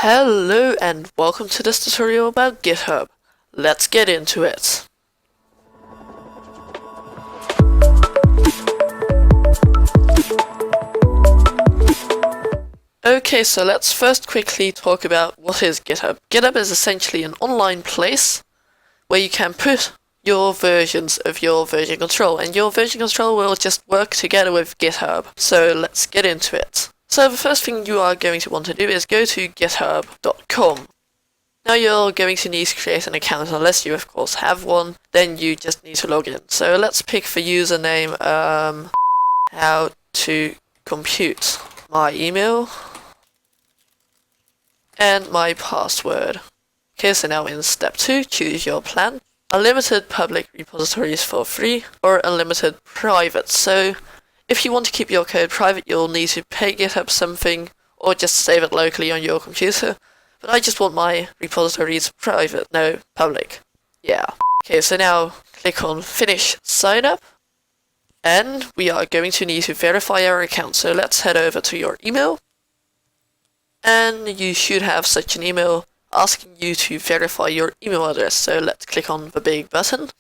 Hello and welcome to this tutorial about GitHub. Let's get into it. Okay, so let's first quickly talk about what is GitHub. GitHub is essentially an online place where you can put your versions of your version control, and your version control will just work together with GitHub. So let's get into it. So the first thing you are going to want to do is go to github.com. Now you're going to need to create an account, unless you of course have one, then you just need to log in. So let's pick the username, how to compute, my email, and my password. Okay, so now in step 2, choose your plan. Unlimited public repositories for free, or unlimited private. So if you want to keep your code private, you'll need to pay GitHub something, or just save it locally on your computer. But I just want my repositories private, no public. Yeah. Okay, so now click on Finish Sign Up. And we are going to need to verify our account. So let's head over to your email. And you should have such an email asking you to verify your email address. So let's click on the big button.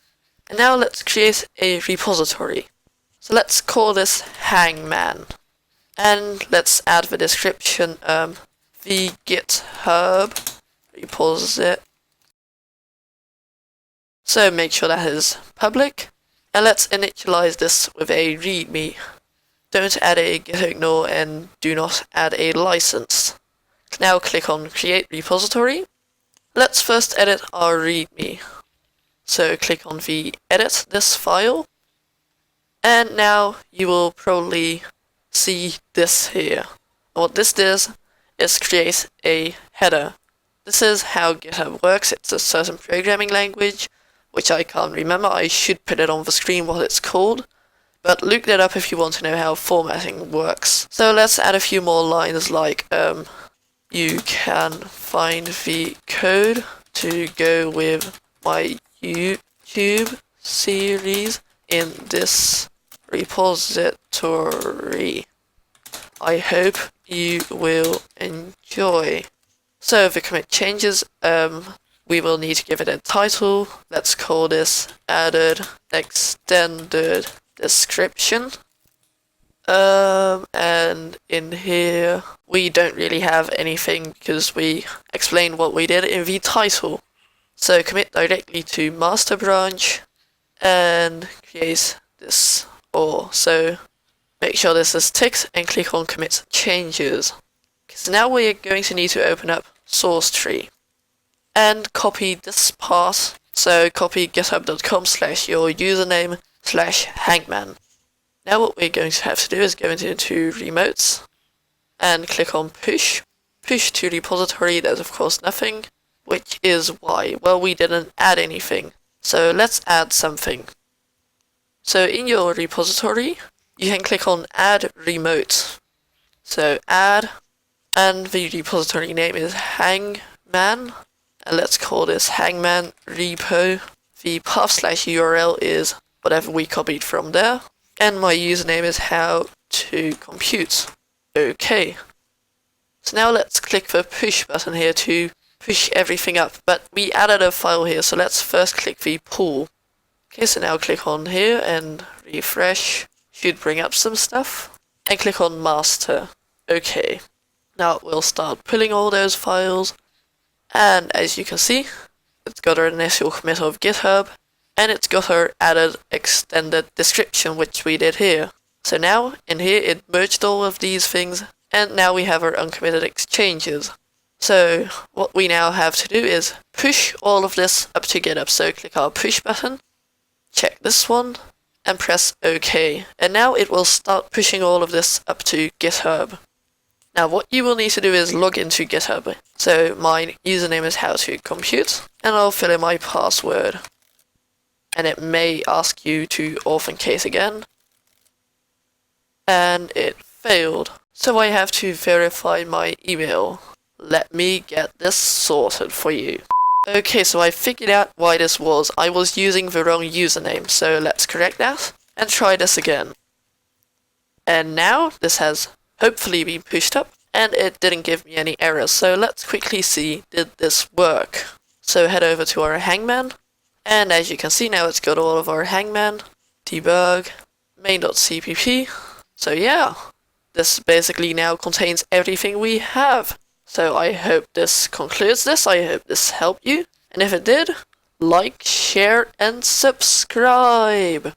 And now let's create a repository. So let's call this Hangman. And let's add the description, the GitHub repository. So make sure that is public. And let's initialize this with a readme. Don't add a gitignore and do not add a license. Now click on Create Repository. Let's first edit our readme. So click on the Edit This File. And now you will probably see this here. What this does is create a header. This is how GitHub works. It's a certain programming language, which I can't remember. I should put it on the screen what it's called. But look that up if you want to know how formatting works. So let's add a few more lines like, you can find the code to go with my YouTube series in this repository. I hope you will enjoy. So the commit changes, we will need to give it a title. Let's call this added extended description. And in here we don't really have anything because we explained what we did in the title. So commit directly to master branch and create this or. So make sure this is ticked and click on commit changes. So now we're going to need to open up source tree and copy this path. So copy github.com/your username /hangman. Now what we're going to have to do is go into remotes and click on push to repository. There's of course nothing, which is why, well, we didn't add anything. So let's add something. So in your repository, you can click on add remote. So add, and the repository name is Hangman, and let's call this Hangman repo. The path/URL is whatever we copied from there. And my username is how to compute. Okay. So now let's click the push button here to push everything up. But we added a file here, so let's first click the pull. Okay, so now click on here and refresh. Should bring up some stuff. And click on master. Okay. Now we'll start pulling all those files. And as you can see, it's got our initial commit of GitHub. And it's got our added extended description, which we did here. So now, in here, it merged all of these things, and now we have our uncommitted exchanges. So, what we now have to do is push all of this up to GitHub. So click our push button, check this one, and press OK. And now it will start pushing all of this up to GitHub. Now what you will need to do is log into GitHub. So my username is how to compute, and I'll fill in my password. And it may ask you to authenticate again. And it failed. So I have to verify my email. Let me get this sorted for you. Okay, so I figured out why this was. I was using the wrong username. So let's correct that and try this again. And now this has hopefully been pushed up. and it didn't give me any errors. So let's quickly see, did this work? So head over to our hangman, and as you can see now, it's got all of our hangman, debug, main.cpp. So yeah, this basically now contains everything we have. So I hope this concludes this. I hope this helped you. And if it did, like, share, and subscribe.